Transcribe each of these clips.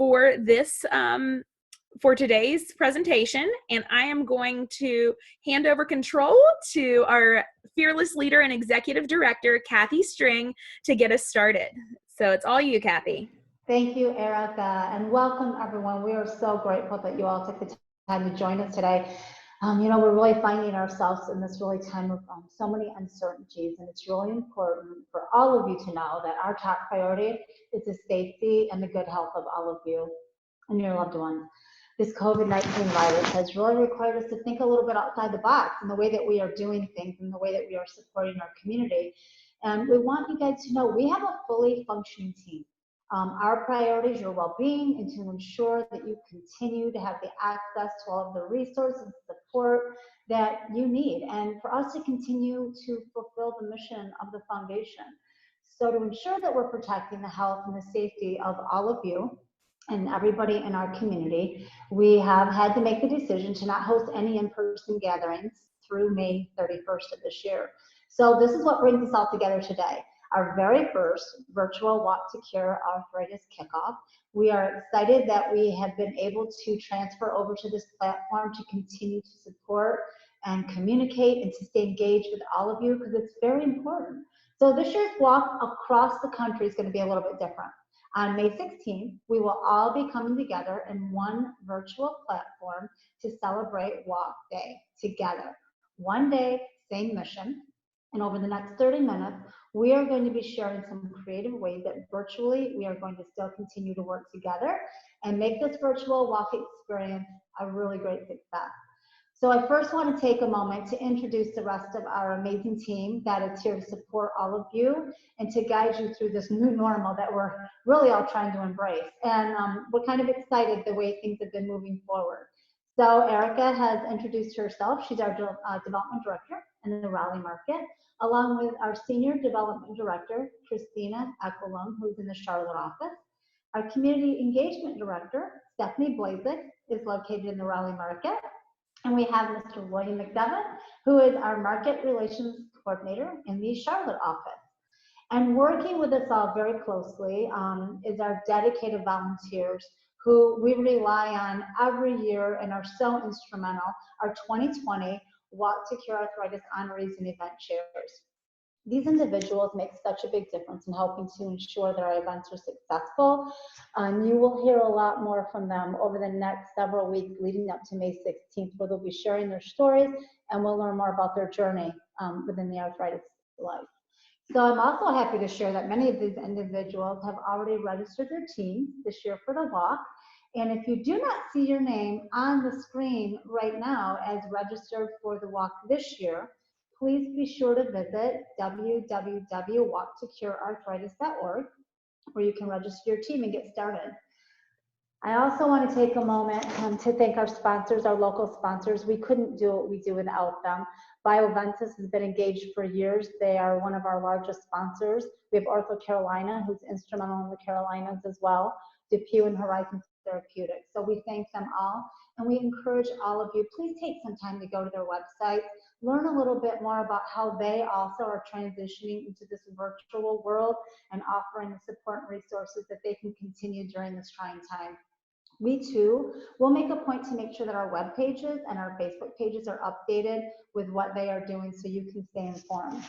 for this for today's presentation, and I am going to hand over control to our fearless leader and executive director, Kathy String, to get us started. So it's all you, Kathy. Thank you, Erica, and welcome everyone. We are so grateful that you all took the time to join us today. We're really finding ourselves in this really time of so many uncertainties, and it's really important for all of you to know that our top priority is the safety and the good health of all of you and your loved ones. This COVID-19 virus has really required us to think a little bit outside the box in the way that we are doing things and the way that we are supporting our community. And we want you guys to know we have a fully functioning team. Our priority is your well-being and to ensure that you continue to have the access to all of the resources and support that you need, and for us to continue to fulfill the mission of the foundation. So to ensure that we're protecting the health and the safety of all of you and everybody in our community, we have had to make the decision to not host any in-person gatherings through May 31st of this year. So this is what brings us all together today. Our very first virtual Walk to Cure Arthritis Kickoff. We are excited that we have been able to transfer over to this platform to continue to support and communicate and to stay engaged with all of you, because it's very important. So this year's walk across the country is going to be a little bit different. On May 16th, we will all be coming together in one virtual platform to celebrate Walk Day together. One day, same mission. And over the next 30 minutes, we are going to be sharing some creative ways that virtually we are going to still continue to work together and make this virtual walk experience a really great success. So I first want to take a moment to introduce the rest of our amazing team that is here to support all of you and to guide you through this new normal that we're really all trying to embrace. And we're kind of excited the way things have been moving forward. So Erica has introduced herself. She's our development director in the Raleigh market, along with our senior development director, Christina Ekelung, who's in the Charlotte office. Our community engagement director, Stephanie Blazek, is located in the Raleigh market. And we have Mr. William McDevitt, who is our market relations coordinator in the Charlotte office. And working with us all very closely is our dedicated volunteers who we rely on every year and are so instrumental, our 2020 Walk to Cure Arthritis honorees and event chairs. These individuals make such a big difference in helping to ensure that our events are successful. You will hear a lot more from them over the next several weeks leading up to May 16th, where they'll be sharing their stories and we'll learn more about their journey within the arthritis life. So I'm also happy to share that many of these individuals have already registered their team this year for the walk. And if you do not see your name on the screen right now as registered for the walk this year, please be sure to visit www.walktocurearthritis.org, where you can register your team and get started. I also want to take a moment to thank our sponsors, our local sponsors. We couldn't do what we do without them. Bioventus has been engaged for years. They are one of our largest sponsors. We have Ortho Carolina, who's instrumental in the Carolinas as well, DePuy and Horizon Therapeutics. So we thank them all, and we encourage all of you, please take some time to go to their website, learn a little bit more about how they also are transitioning into this virtual world and offering the support and resources that they can continue during this trying time. We too will make a point to make sure that our web pages and our Facebook pages are updated with what they are doing so you can stay informed.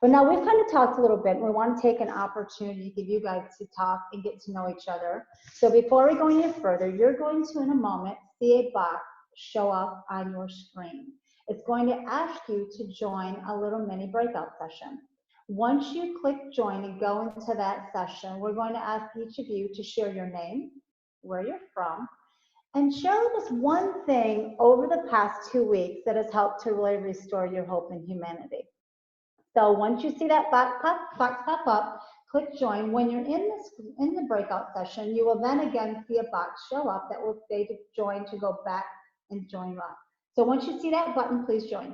But now we've kind of talked a little bit, and we want to take an opportunity to give you guys to talk and get to know each other. So before we go any further, you're going to, in a moment, see a box show up on your screen. It's going to ask you to join a little mini breakout session. Once you click join and go into that session, we're going to ask each of you to share your name, where you're from, and share with us one thing over the past 2 weeks that has helped to really restore your hope in humanity. So once you see that box pop up, click join. When you're in the breakout session, you will then again see a box show up that will say to join, to go back and join us. So once you see that button, please join.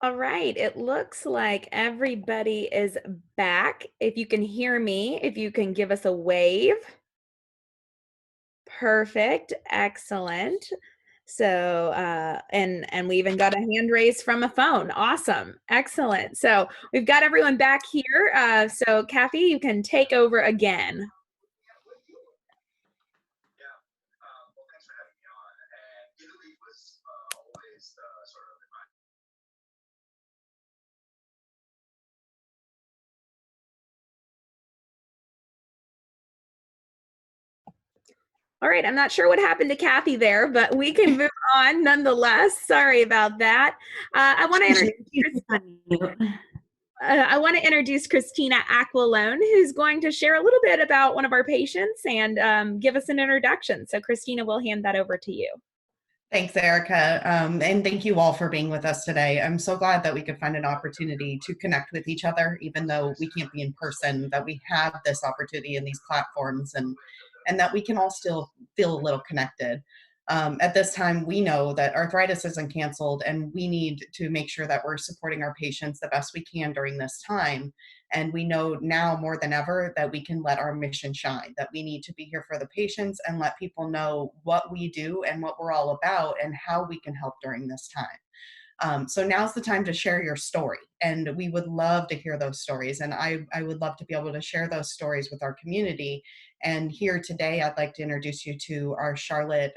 All right, it looks like everybody is back. If you can hear me, if you can give us a wave. Perfect, excellent. So, and we even got a hand raise from a phone. Awesome, excellent. So we've got everyone back here. So Kathy, you can take over again. All right, I'm not sure what happened to Kathy there, but we can move on nonetheless. Sorry about that. I want to introduce Christina Aquilone, who's going to share a little bit about one of our patients and give us an introduction. So Christina, we'll hand that over to you. Thanks, Erica, and thank you all for being with us today. I'm so glad that we could find an opportunity to connect with each other, even though we can't be in person, that we have this opportunity in these platforms and that we can all still feel a little connected. At this time, we know that arthritis isn't canceled, and we need to make sure that we're supporting our patients the best we can during this time. And we know now more than ever that we can let our mission shine, that we need to be here for the patients and let people know what we do and what we're all about and how we can help during this time. So now's the time to share your story, and we would love to hear those stories. And I would love to be able to share those stories with our community. And here today, I'd like to introduce you to our Charlotte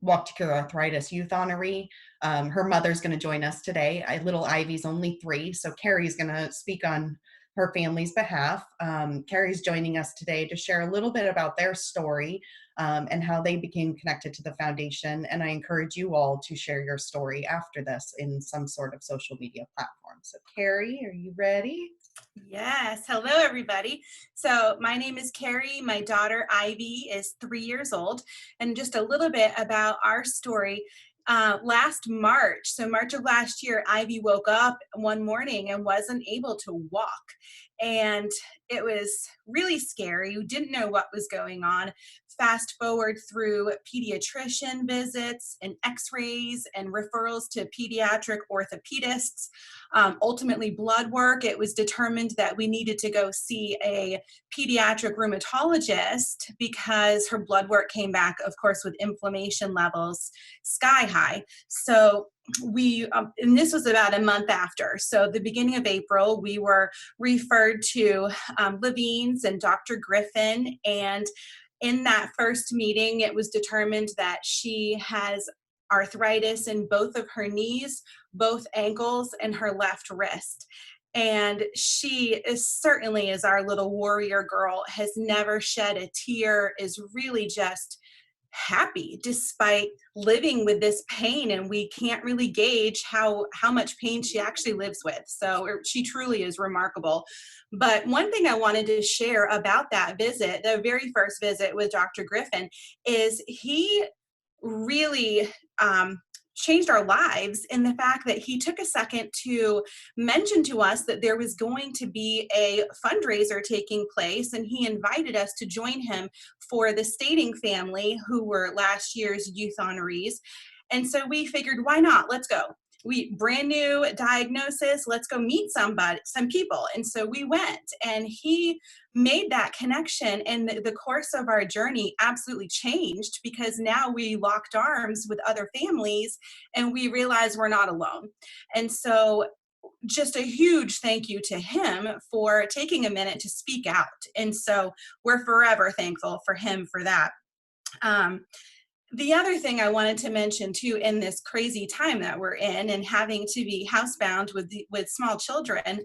Walk to Cure Arthritis youth honoree. Her mother's going to join us today. Little Ivy's only 3, so Carrie's going to speak on her family's behalf. Carrie's joining us today to share a little bit about their story and how they became connected to the foundation. And I encourage you all to share your story after this in some sort of social media platform. So Carrie, are you ready? Yes. Hello, everybody. So my name is Carrie. My daughter, Ivy, is 3 years old. And just a little bit about our story. Last March, so March of last year, Ivy woke up one morning and wasn't able to walk. And it was really scary. We didn't know what was going on. Fast forward through pediatrician visits and x-rays and referrals to pediatric orthopedists. Ultimately blood work, it was determined that we needed to go see a pediatric rheumatologist because her blood work came back, of course, with inflammation levels sky high. So we, and this was about a month after. So the beginning of April, we were referred to Levine's and Dr. Griffin. And in that first meeting, it was determined that she has arthritis in both of her knees, both ankles, and her left wrist. And she is certainly, as our little warrior girl, has never shed a tear, is really just happy despite living with this pain, and we can't really gauge how much pain she actually lives with. So she truly is remarkable. But one thing I wanted to share about that visit, the very first visit with Dr. Griffin, is he really changed our lives in the fact that he took a second to mention to us that there was going to be a fundraiser taking place, and he invited us to join him for the Stating family, who were last year's youth honorees. And so we figured, why not? Let's go. We brand new diagnosis, let's go meet some people. And so we went, and he made that connection, and the course of our journey absolutely changed, because now we locked arms with other families and we realized we're not alone. And so just a huge thank you to him for taking a minute to speak out. And so we're forever thankful for him for that. The other thing I wanted to mention too, in this crazy time that we're in and having to be housebound with small children,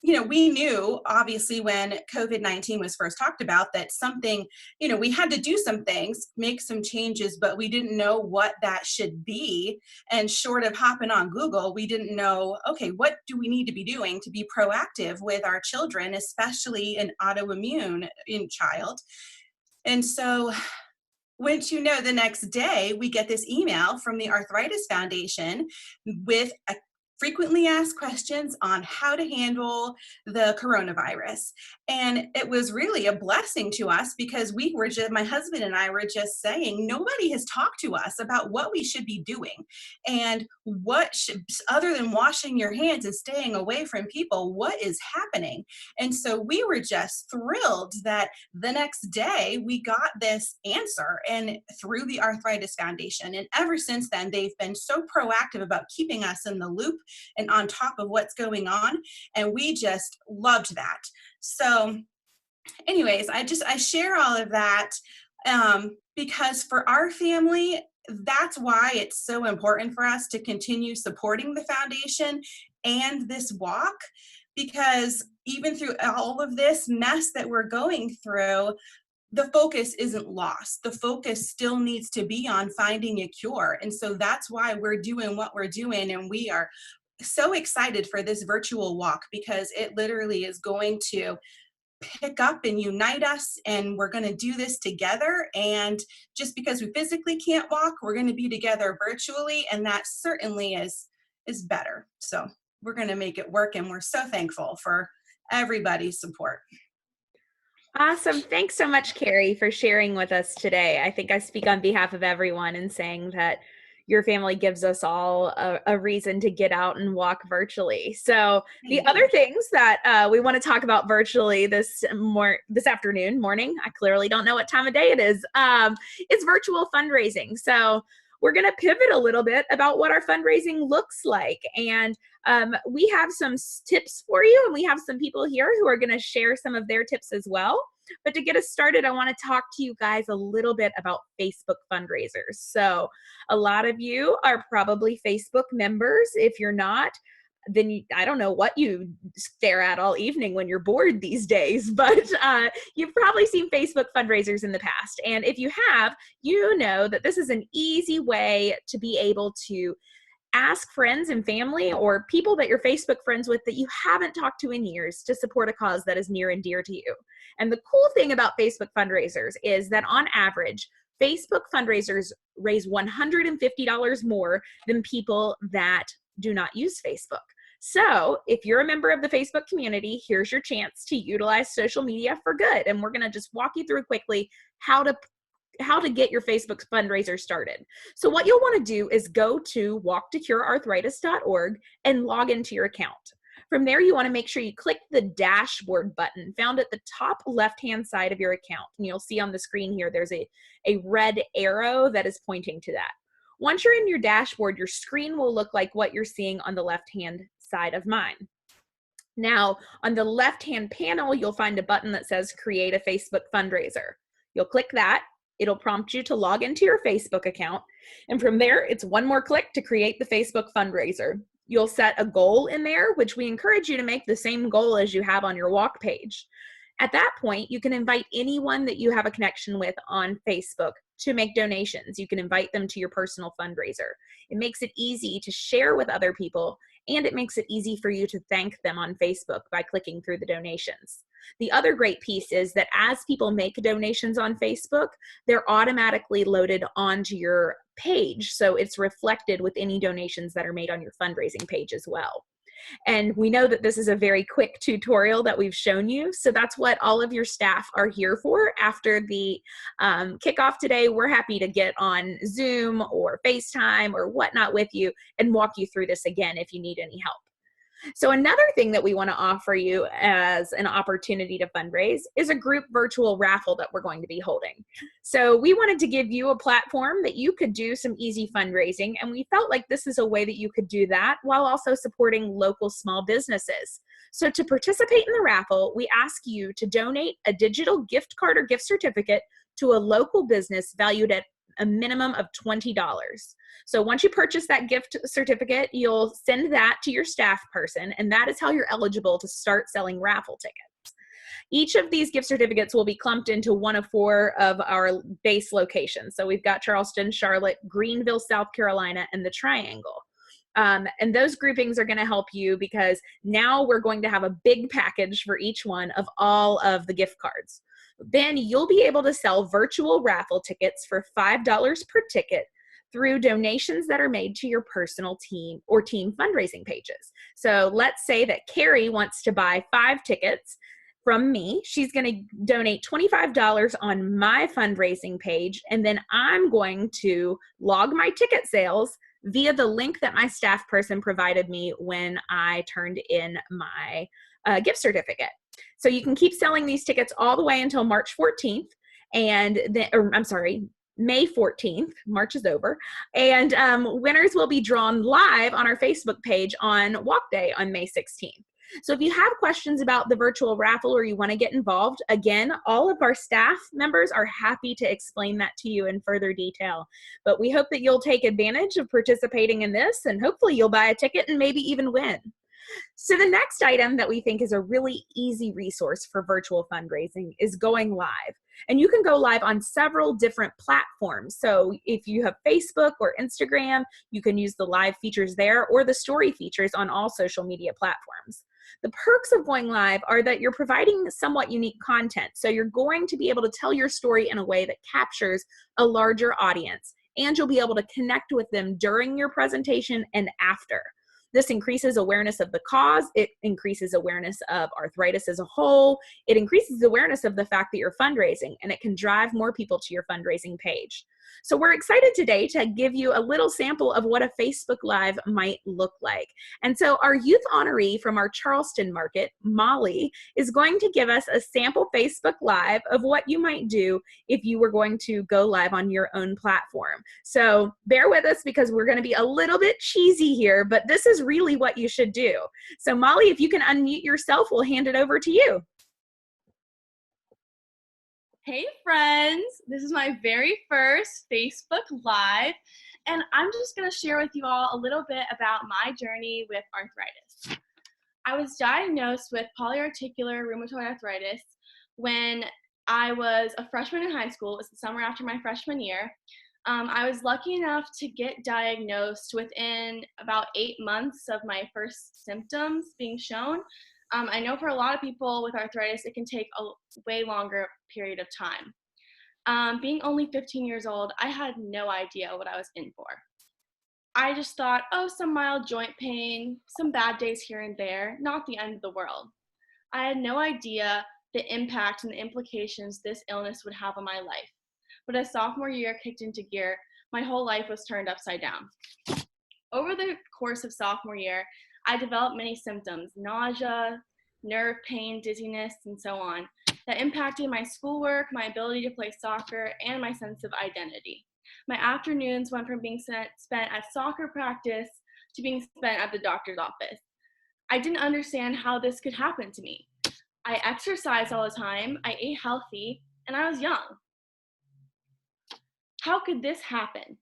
we knew obviously when COVID-19 was first talked about that something, we had to do some things, make some changes, but we didn't know what that should be. And short of hopping on Google, we didn't know, okay, what do we need to be doing to be proactive with our children, especially an autoimmune child? And so the next day we get this email from the Arthritis Foundation with frequently asked questions on how to handle the coronavirus. And it was really a blessing to us because we were just, my husband and I were just saying, nobody has talked to us about what we should be doing and what should, other than washing your hands and staying away from people, what is happening? And so we were just thrilled that the next day we got this answer and through the Arthritis Foundation. And ever since then, they've been so proactive about keeping us in the loop and on top of what's going on. And we just loved that. So anyways, I share all of that because for our family, that's why it's so important for us to continue supporting the foundation and this walk, because even through all of this mess that we're going through, the focus isn't lost. The focus still needs to be on finding a cure. And so that's why we're doing what we're doing. And we are so excited for this virtual walk because it literally is going to pick up and unite us, and we're going to do this together. And just because we physically can't walk, we're going to be together virtually, and that certainly is better. So we're going to make it work, and we're so thankful for everybody's support. Awesome. Thanks so much, Carrie, for sharing with us today. I think I speak on behalf of everyone in saying that your family gives us all a reason to get out and walk virtually. So the other things that we want to talk about virtually this morning, I clearly don't know what time of day it is virtual fundraising. So we're going to pivot a little bit about what our fundraising looks like. And we have some tips for you, and we have some people here who are going to share some of their tips as well. But to get us started, I want to talk to you guys a little bit about Facebook fundraisers. So a lot of you are probably Facebook members. If you're not, then I don't know what you stare at all evening when you're bored these days, but you've probably seen Facebook fundraisers in the past. And if you have, you know that this is an easy way to be able to ask friends and family or people that you're Facebook friends with that you haven't talked to in years to support a cause that is near and dear to you. And the cool thing about Facebook fundraisers is that on average, Facebook fundraisers raise $150 more than people that do not use Facebook. So if you're a member of the Facebook community, here's your chance to utilize social media for good. And we're going to just walk you through quickly how to get your Facebook fundraiser started. So what you'll want to do is go to walktocurearthritis.org and log into your account. From there, you want to make sure you click the dashboard button found at the top left-hand side of your account. And you'll see on the screen here, there's a red arrow that is pointing to that. Once you're in your dashboard, your screen will look like what you're seeing on the left-hand side of mine. Now, on the left-hand panel, you'll find a button that says Create a Facebook Fundraiser. You'll click that. It'll prompt you to log into your Facebook account. And from there, it's one more click to create the Facebook fundraiser. You'll set a goal in there, which we encourage you to make the same goal as you have on your walk page. At that point, you can invite anyone that you have a connection with on Facebook to make donations. You can invite them to your personal fundraiser. It makes it easy to share with other people, and it makes it easy for you to thank them on Facebook by clicking through the donations. The other great piece is that as people make donations on Facebook, they're automatically loaded onto your page. So it's reflected with any donations that are made on your fundraising page as well. And we know that this is a very quick tutorial that we've shown you. So that's what all of your staff are here for. After the kickoff today, we're happy to get on Zoom or FaceTime or whatnot with you and walk you through this again if you need any help. So another thing that we want to offer you as an opportunity to fundraise is a group virtual raffle that we're going to be holding. So we wanted to give you a platform that you could do some easy fundraising, and we felt like this is a way that you could do that while also supporting local small businesses. So to participate in the raffle, we ask you to donate a digital gift card or gift certificate to a local business valued at a minimum of $20. So once you purchase that gift certificate, you'll send that to your staff person, and that is how you're eligible to start selling raffle tickets. Each of these gift certificates will be clumped into one of 4 of our base locations. So we've got Charleston, Charlotte, Greenville, South Carolina, and the Triangle. And those groupings are going to help you because now we're going to have a big package for each one of all of the gift cards. Then you'll be able to sell virtual raffle tickets for $5 per ticket through donations that are made to your personal team or team fundraising pages. So let's say that Carrie wants to buy 5 tickets from me. She's going to donate $25 on my fundraising page, and then I'm going to log my ticket sales via the link that my staff person provided me when I turned in my gift certificate. So you can keep selling these tickets all the way until March 14th, and then, or I'm sorry, May 14th. March is over, and winners will be drawn live on our Facebook page on Walk Day on May 16th. So if you have questions about the virtual raffle or you want to get involved, again, all of our staff members are happy to explain that to you in further detail. But we hope that you'll take advantage of participating in this, and hopefully you'll buy a ticket and maybe even win. So the next item that we think is a really easy resource for virtual fundraising is going live. And you can go live on several different platforms. So if you have Facebook or Instagram, you can use the live features there or the story features on all social media platforms. The perks of going live are that you're providing somewhat unique content. So you're going to be able to tell your story in a way that captures a larger audience, and you'll be able to connect with them during your presentation and after. This increases awareness of the cause. It increases awareness of arthritis as a whole. It increases awareness of the fact that you're fundraising, and it can drive more people to your fundraising page. So we're excited today to give you a little sample of what a Facebook Live might look like. And so our youth honoree from our Charleston market, Molly, is going to give us a sample Facebook Live of what you might do if you were going to go live on your own platform. So bear with us because we're going to be a little bit cheesy here, but this is really what you should do. So Molly, if you can unmute yourself, we'll hand it over to you. Hey friends, this is my very first Facebook Live, and I'm just going to share with you all a little bit about my journey with arthritis. I was diagnosed with polyarticular rheumatoid arthritis when I was a freshman in high school. It was the summer after my freshman year. I was lucky enough to get diagnosed within about 8 months of my first symptoms being shown. I know for a lot of people with arthritis, it can take a way longer period of time. Being only 15 years old, I had no idea what I was in for. I just thought, oh, some mild joint pain, some bad days here and there, not the end of the world. I had no idea the impact and the implications this illness would have on my life. But as sophomore year kicked into gear, my whole life was turned upside down. Over the course of sophomore year, I developed many symptoms, nausea, nerve pain, dizziness, and so on, that impacted my schoolwork, my ability to play soccer, and my sense of identity. My afternoons went from being spent at soccer practice to being spent at the doctor's office. I didn't understand how this could happen to me. I exercised all the time, I ate healthy, and I was young. How could this happen?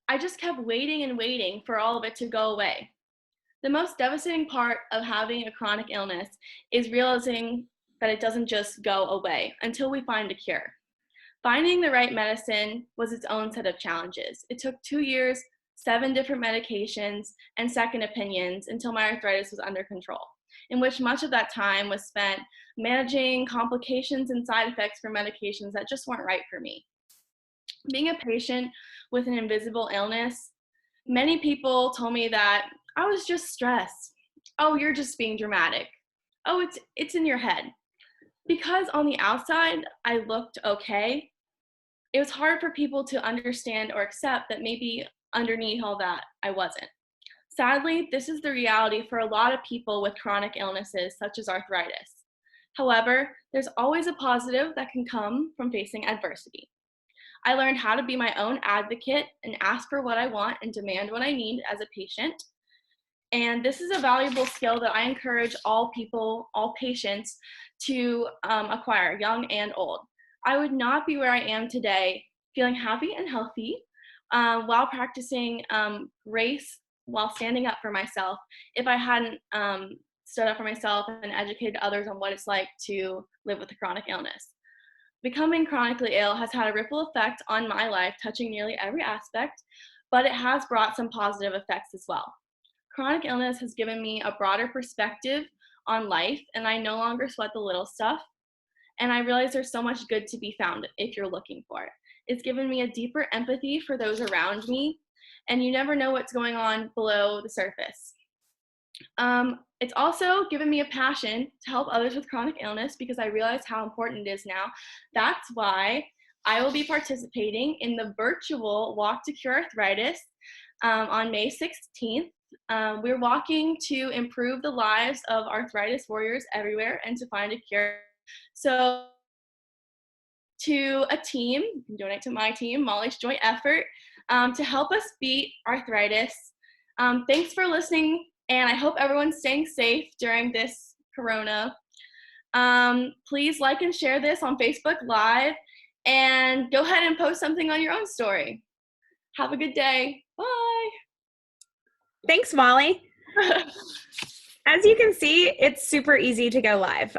I just kept waiting and waiting for all of it to go away. The most devastating part of having a chronic illness is realizing that it doesn't just go away until we find a cure. Finding the right medicine was its own set of challenges. It took 2 years, 7 different medications, and second opinions until my arthritis was under control, in which much of that time was spent managing complications and side effects for medications that just weren't right for me. Being a patient with an invisible illness, many people told me that I was just stressed. Oh, you're just being dramatic. Oh, it's in your head. Because on the outside, I looked okay, it was hard for people to understand or accept that maybe underneath all that, I wasn't. Sadly, this is the reality for a lot of people with chronic illnesses such as arthritis. However, there's always a positive that can come from facing adversity. I learned how to be my own advocate and ask for what I want and demand what I need as a patient. And this is a valuable skill that I encourage all people, all patients to acquire, young and old. I would not be where I am today feeling happy and healthy while practicing grace, while standing up for myself, if I hadn't stood up for myself and educated others on what it's like to live with a chronic illness. Becoming chronically ill has had a ripple effect on my life, touching nearly every aspect, but it has brought some positive effects as well. Chronic illness has given me a broader perspective on life, and I no longer sweat the little stuff. And I realize there's so much good to be found if you're looking for it. It's given me a deeper empathy for those around me and you never know what's going on below the surface. It's also given me a passion to help others with chronic illness because I realize how important it is now. That's why I will be participating in the virtual Walk to Cure Arthritis on May 16th. We're walking to improve the lives of arthritis warriors everywhere and to find a cure. So to a team, you can donate to my team, Molly's Joint Effort, to help us beat arthritis. Thanks for listening, and I hope everyone's staying safe during this corona. Please like and share this on Facebook Live, and go ahead and post something on your own story. Have a good day. Bye. Thanks, Molly. As you can see, it's super easy to go live.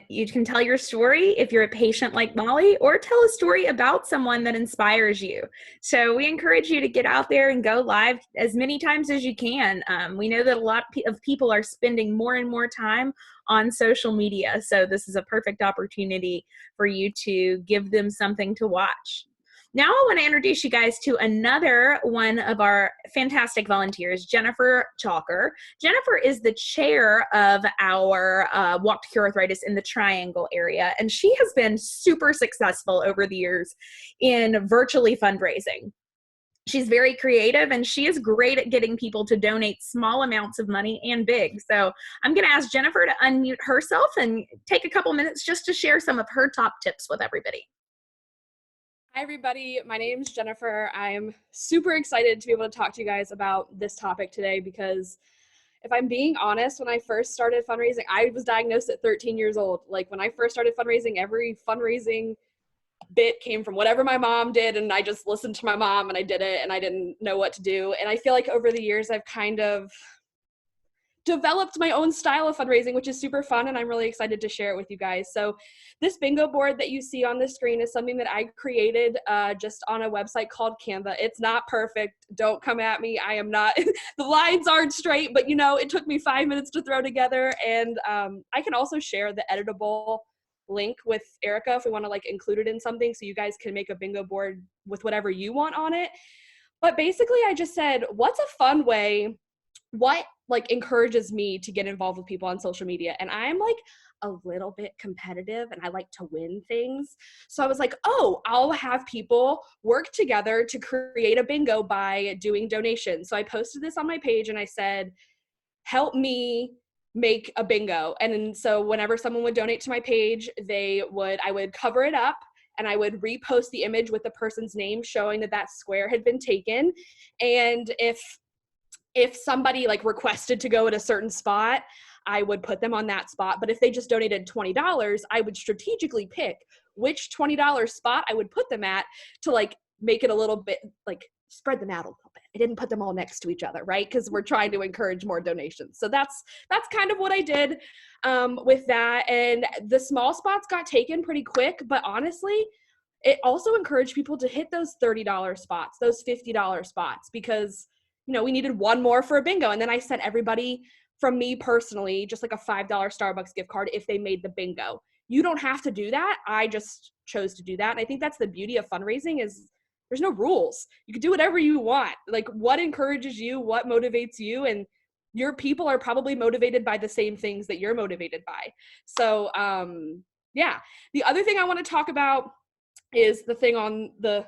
You can tell your story if you're a patient like Molly, or tell a story about someone that inspires you. So we encourage you to get out there and go live as many times as you can. We know that a lot of people are spending more and more time on social media, so this is a perfect opportunity for you to give them something to watch. Now I want to introduce you guys to another one of our fantastic volunteers, Jennifer Chalker. Jennifer is the chair of our Walk to Cure Arthritis in the Triangle area, and she has been super successful over the years in virtually fundraising. She's very creative, and she is great at getting people to donate small amounts of money and big. So I'm going to ask Jennifer to unmute herself and take a couple minutes just to share some of her top tips with everybody. Hi everybody, my name's Jennifer. I'm super excited to be able to talk to you guys about this topic today because if I'm being honest, when I first started fundraising, I was diagnosed at 13 years old. Like when I first started fundraising, every fundraising bit came from whatever my mom did, and I just listened to my mom and I did it and I didn't know what to do. And I feel like over the years I've kind of developed my own style of fundraising, which is super fun, and I'm really excited to share it with you guys. So this bingo board that you see on the screen is something that I created just on a website called Canva. It's not perfect. Don't come at me. I am not, the lines aren't straight, but you know, it took me 5 minutes to throw together. And I can also share the editable link with Erica if we want to like include it in something so you guys can make a bingo board with whatever you want on it. But basically I just said, what's a fun way, what like encourages me to get involved with people on social media? And I'm like a little bit competitive and I like to win things. So I was like, oh, I'll have people work together to create a bingo by doing donations. So I posted this on my page and I said, help me make a bingo. And so whenever someone would donate to my page, I would cover it up and I would repost the image with the person's name showing that that square had been taken. And if somebody like requested to go at a certain spot, I would put them on that spot. But if they just donated $20, I would strategically pick which $20 spot I would put them at to like make it a little bit like spread them out a little bit. I didn't put them all next to each other, right? Because we're trying to encourage more donations. So that's kind of what I did with that. And the small spots got taken pretty quick, but honestly, it also encouraged people to hit those $30 spots, those $50 spots, because you know, we needed one more for a bingo. And then I sent everybody from me personally, just like a $5 Starbucks gift card if they made the bingo. You don't have to do that. I just chose to do that. And I think that's the beauty of fundraising is there's no rules. You can do whatever you want. Like what encourages you, what motivates you, and your people are probably motivated by the same things that you're motivated by. So yeah. The other thing I want to talk about is the thing on the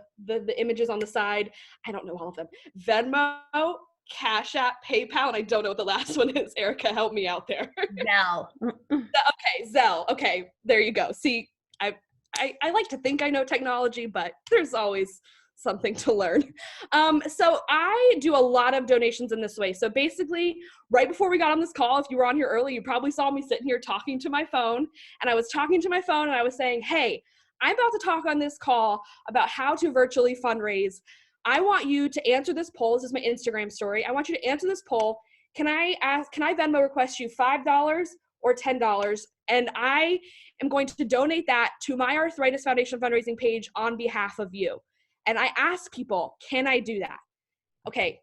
images on the side. I don't know all of them. Venmo, Cash App, PayPal, and I don't know what the last one is. Erica, help me out there. Zelle. Okay, Zelle. Okay, there you go. See, I like to think I know technology, but there's always something to learn. So I do a lot of donations in this way. So basically, right before we got on this call, if you were on here early, you probably saw me sitting here talking to my phone, and I was talking to my phone and I was saying, hey, I'm about to talk on this call about how to virtually fundraise. I want you to answer this poll. This is my Instagram story. I want you to answer this poll. Can I Venmo request you $5 or $10? And I am going to donate that to my Arthritis Foundation fundraising page on behalf of you. And I ask people, can I do that? Okay,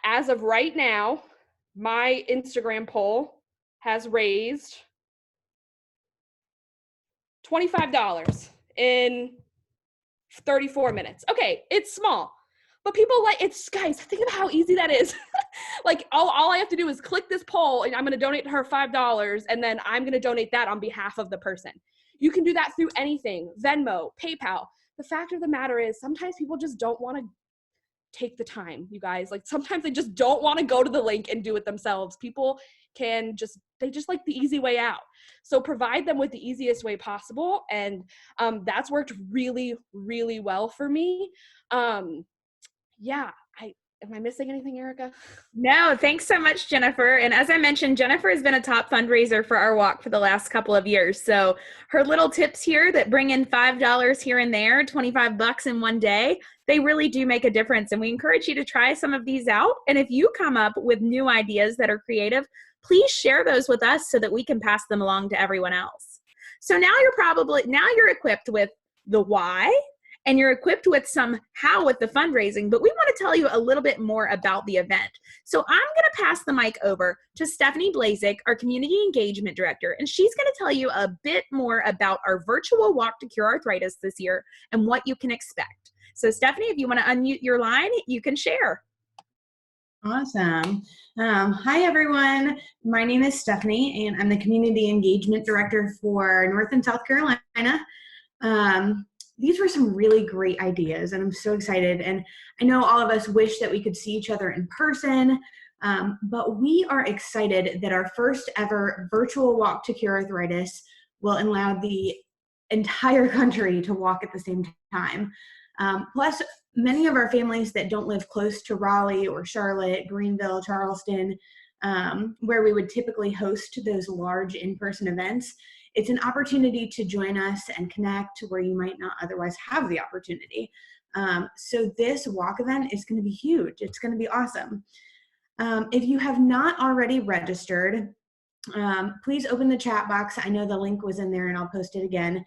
as of right now, my Instagram poll has raised $25 in 34 minutes. Okay, it's small, But people it's, guys, think of how easy that is. Like all I have to do is click this poll and I'm going to donate to her $5 and then I'm going to donate that on behalf of the person. You can do that through anything, Venmo, PayPal. The fact of the matter is sometimes people just don't want to take the time, you guys. Like sometimes they just don't want to go to the link and do it themselves. People they just like the easy way out. So provide them with the easiest way possible. And that's worked really, really well for me. Yeah, am I missing anything, Erica? No, thanks so much, Jennifer. And as I mentioned, Jennifer has been a top fundraiser for our walk for the last couple of years. So her little tips here that bring in $5 here and there, $25 in one day, they really do make a difference. And we encourage you to try some of these out. And if you come up with new ideas that are creative, please share those with us so that we can pass them along to everyone else. So now you're equipped with the why, and you're equipped with some how with the fundraising, but we want to tell you a little bit more about the event. So I'm going to pass the mic over to Stephanie Blazik, our Community Engagement Director, and she's going to tell you a bit more about our virtual Walk to Cure Arthritis this year and what you can expect. So Stephanie, if you want to unmute your line, you can share. Awesome. Hi, everyone. My name is Stephanie, and I'm the Community Engagement Director for North and South Carolina. These were some really great ideas, and I'm so excited. And I know all of us wish that we could see each other in person, but we are excited that our first ever virtual Walk to Cure Arthritis will allow the entire country to walk at the same time. Plus, many of our families that don't live close to Raleigh or Charlotte, Greenville, Charleston, where we would typically host those large in-person events, it's an opportunity to join us and connect where you might not otherwise have the opportunity. So this walk event is going to be huge. It's going to be awesome. If you have not already registered, please open the chat box. I know the link was in there and I'll post it again.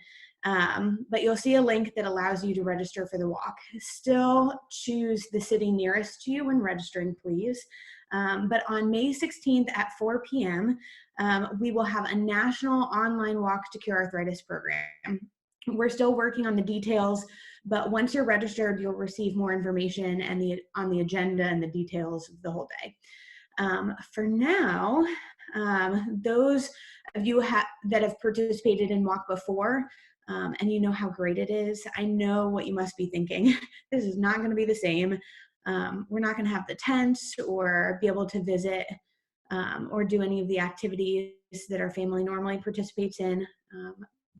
But you'll see a link that allows you to register for the walk. Still choose the city nearest to you when registering, please. But on May 16th at 4 p.m., we will have a national online Walk to Cure Arthritis program. We're still working on the details, but once you're registered, you'll receive more information and on the agenda and the details of the whole day. For now, those of you that have participated in Walk before, and you know how great it is, I know what you must be thinking. This is not going to be the same. We're not going to have the tents or be able to visit or do any of the activities that our family normally participates in.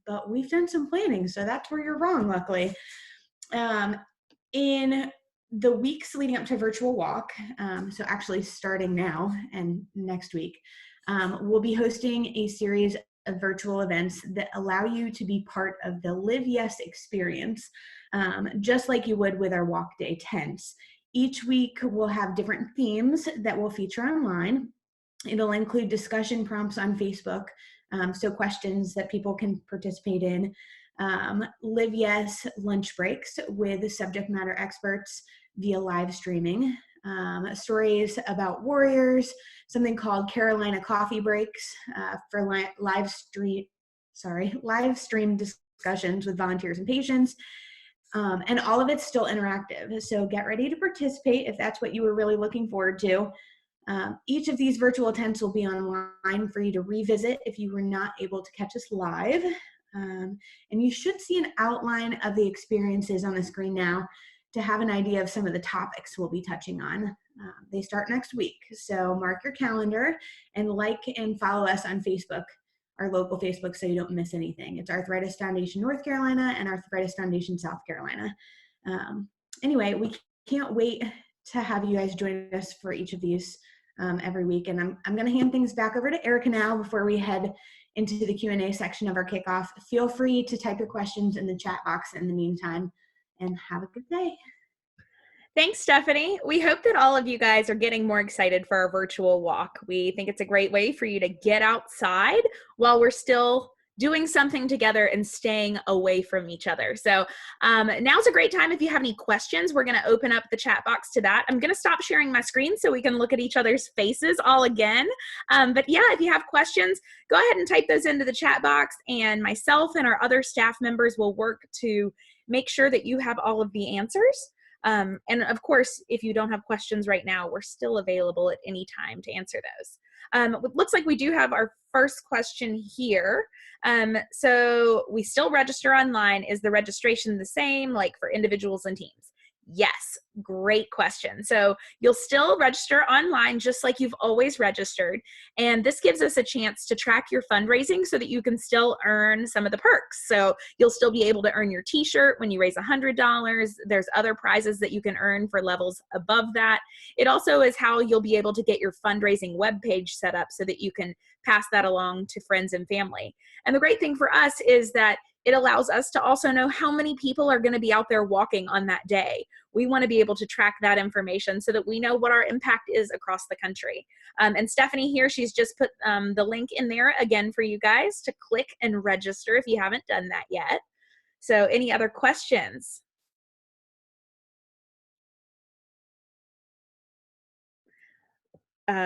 But we've done some planning, so that's where you're wrong, luckily. In the weeks leading up to Virtual Walk, so actually starting now and next week, we'll be hosting a series of virtual events that allow you to be part of the Live Yes experience, just like you would with our Walk Day tents. Each week we'll have different themes that will feature online. It'll include discussion prompts on Facebook, so questions that people can participate in. Live Yes lunch breaks with subject matter experts via live streaming. Stories about warriors, something called Carolina Coffee Breaks for live stream discussions with volunteers and patients. And all of it's still interactive. So get ready to participate if that's what you were really looking forward to. Each of these virtual tents will be online for you to revisit if you were not able to catch us live. And you should see an outline of the experiences on the screen now to have an idea of some of the topics we'll be touching on. They start next week, so mark your calendar and like and follow us on Facebook, our local Facebook, so you don't miss anything. It's Arthritis Foundation North Carolina and Arthritis Foundation South Carolina. Anyway, we can't wait to have you guys join us for each of these every week. And I'm going to hand things back over to Erica now before we head into the Q&A section of our kickoff. Feel free to type your questions in the chat box in the meantime, and have a good day. Thanks, Stephanie. We hope that all of you guys are getting more excited for our virtual walk. We think it's a great way for you to get outside while we're still doing something together and staying away from each other. So now's a great time if you have any questions. We're going to open up the chat box to that. I'm going to stop sharing my screen so we can look at each other's faces all again. But yeah, if you have questions, go ahead and type those into the chat box, and myself and our other staff members will work to make sure that you have all of the answers. And of course, if you don't have questions right now, we're still available at any time to answer those. It looks like we do have our first question here. So we still register online. Is the registration the same, like for individuals and teams? Yes, great question. So you'll still register online just like you've always registered. And this gives us a chance to track your fundraising so that you can still earn some of the perks. So you'll still be able to earn your t-shirt when you raise $100. There's other prizes that you can earn for levels above that. It also is how you'll be able to get your fundraising webpage set up so that you can pass that along to friends and family. And the great thing for us is that it allows us to also know how many people are going to be out there walking on that day. We want to be able to track that information so that we know what our impact is across the country. And Stephanie here, she's just put the link in there again for you guys to click and register if you haven't done that yet. So any other questions?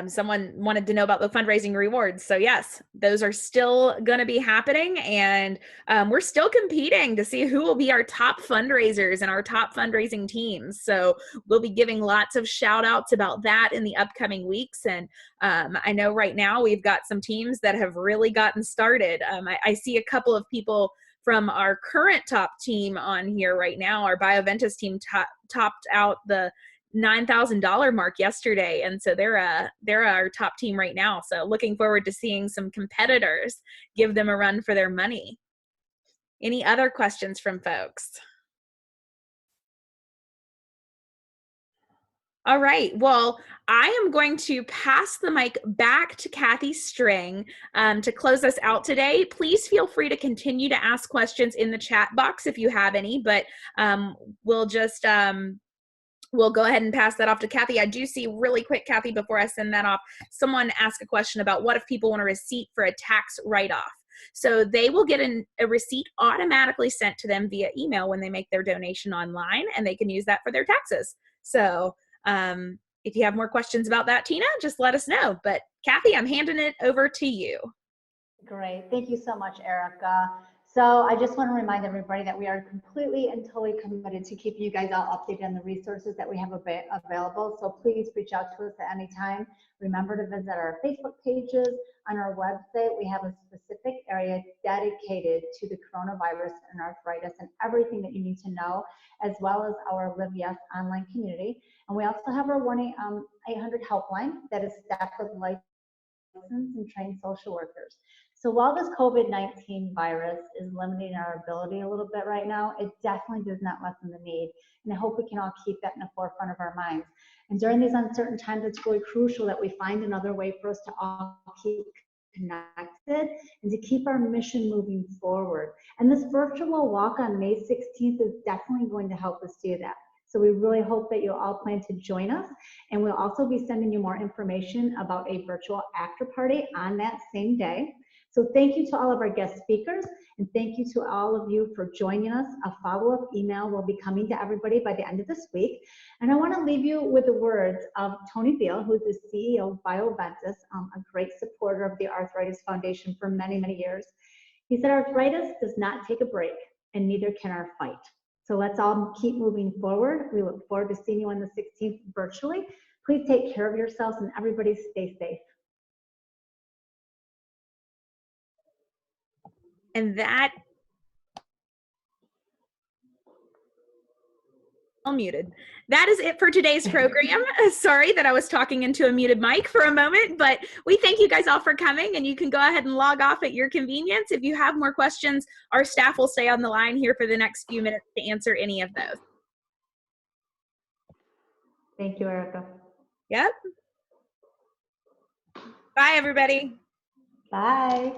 Someone wanted to know about the fundraising rewards. So yes, those are still going to be happening, and we're still competing to see who will be our top fundraisers and our top fundraising teams. So we'll be giving lots of shout outs about that in the upcoming weeks. And I know right now we've got some teams that have really gotten started. I see a couple of people from our current top team on here right now. Our BioVentus team topped out the $9,000 mark yesterday, and so they're our top team right now. So looking forward to seeing some competitors give them a run for their money. Any other questions from folks? All right, well, I am going to pass the mic back to Kathy String to close us out today. Please feel free to continue to ask questions in the chat box if you have any, but we'll go ahead and pass that off to Kathy. I do see really quick, Kathy, before I send that off, someone asked a question about what if people want a receipt for a tax write-off. So they will get a receipt automatically sent to them via email when they make their donation online, and they can use that for their taxes. So if you have more questions about that, Tina, just let us know. But Kathy, I'm handing it over to you. Great. Thank you so much, Erica. So I just want to remind everybody that we are completely and totally committed to keeping you guys all updated on the resources that we have available. So please reach out to us at any time. Remember to visit our Facebook pages. On our website, we have a specific area dedicated to the coronavirus and arthritis and everything that you need to know, as well as our Live Yes online community. And we also have our 1-800 helpline that is staffed with licensed and trained social workers. So while this COVID-19 virus is limiting our ability a little bit right now, it definitely does not lessen the need. And I hope we can all keep that in the forefront of our minds. And during these uncertain times, it's really crucial that we find another way for us to all keep connected and to keep our mission moving forward. And this virtual walk on May 16th is definitely going to help us do that. So we really hope that you'll all plan to join us. And we'll also be sending you more information about a virtual after party on that same day. So thank you to all of our guest speakers, and thank you to all of you for joining us. A follow-up email will be coming to everybody by the end of this week. And I want to leave you with the words of Tony Beal, who's the CEO of BioVentus, a great supporter of the Arthritis Foundation for many, many years. He said, "Arthritis does not take a break, and neither can our fight. So let's all keep moving forward. We look forward to seeing you on the 16th virtually. Please take care of yourselves, and everybody stay safe." And that muted. That is it for today's program. Sorry that I was talking into a muted mic for a moment, but we thank you guys all for coming, and you can go ahead and log off at your convenience. If you have more questions, our staff will stay on the line here for the next few minutes to answer any of those. Thank you, Erica. Yep. Bye, everybody. Bye.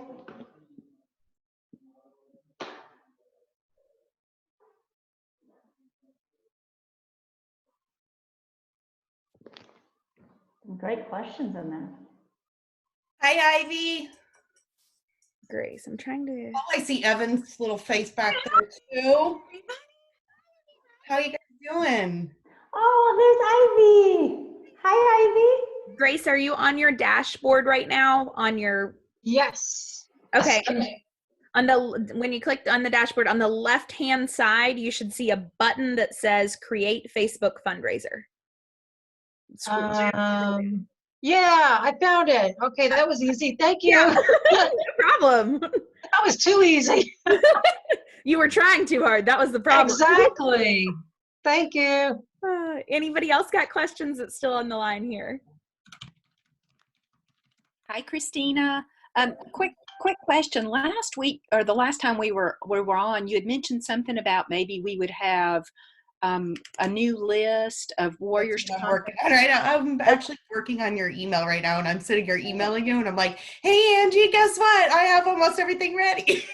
Great questions in there. Hi, Ivy. Grace, I'm trying to. Oh, I see Evan's little face back there too. How are you guys doing? Oh, there's Ivy. Hi, Ivy. Grace, are you on your dashboard right now? On your. Yes. Okay. when you click on the dashboard on the left-hand side, you should see a button that says Create Facebook Fundraiser. Yeah, I found it. Okay, that was easy. Thank you. Yeah, no problem. That was too easy. You were trying too hard. That was the problem. Exactly. Thank you. Anybody else got questions that's still on the line here? Hi, Christina. Quick question. Last week, or the last time we were on, you had mentioned something about maybe we would have a new list of warriors to I'm contact. working on right now. I'm actually working on your email right now, and I'm sitting here emailing you, and I'm like, "Hey, Angie, guess what? I have almost everything ready."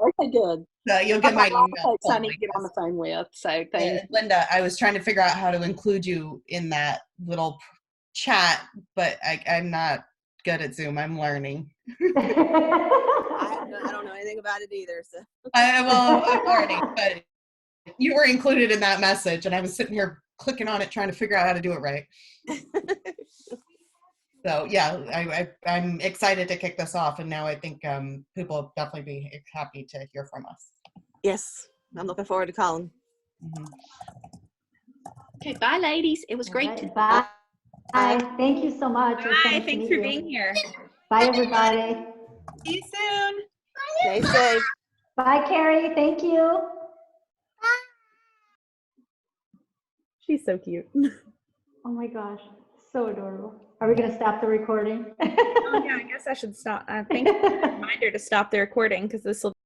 Okay, good. So you'll get my email. I need to get on the phone with. So thanks. Linda, I was trying to figure out how to include you in that little chat, but I'm not good at Zoom. I'm learning. I don't know anything about it either. So I'm learning, but you were included in that message, and I was sitting here clicking on it, trying to figure out how to do it right. So yeah, I'm excited to kick this off, and now I think people will definitely be happy to hear from us. yes, I'm looking forward to calling. Mm-hmm. Okay, bye, ladies. It was great to. Bye. Bye. Thank you so much. It was so Hi, nice to thanks meet for you. being here. Bye, everybody. See you soon. Stay safe. Bye, Carrie. Thank you. She's so cute. Oh my gosh, so adorable. Are we going to stop the recording? Oh, yeah, I guess I should stop. I think it's a reminder to stop the recording because this will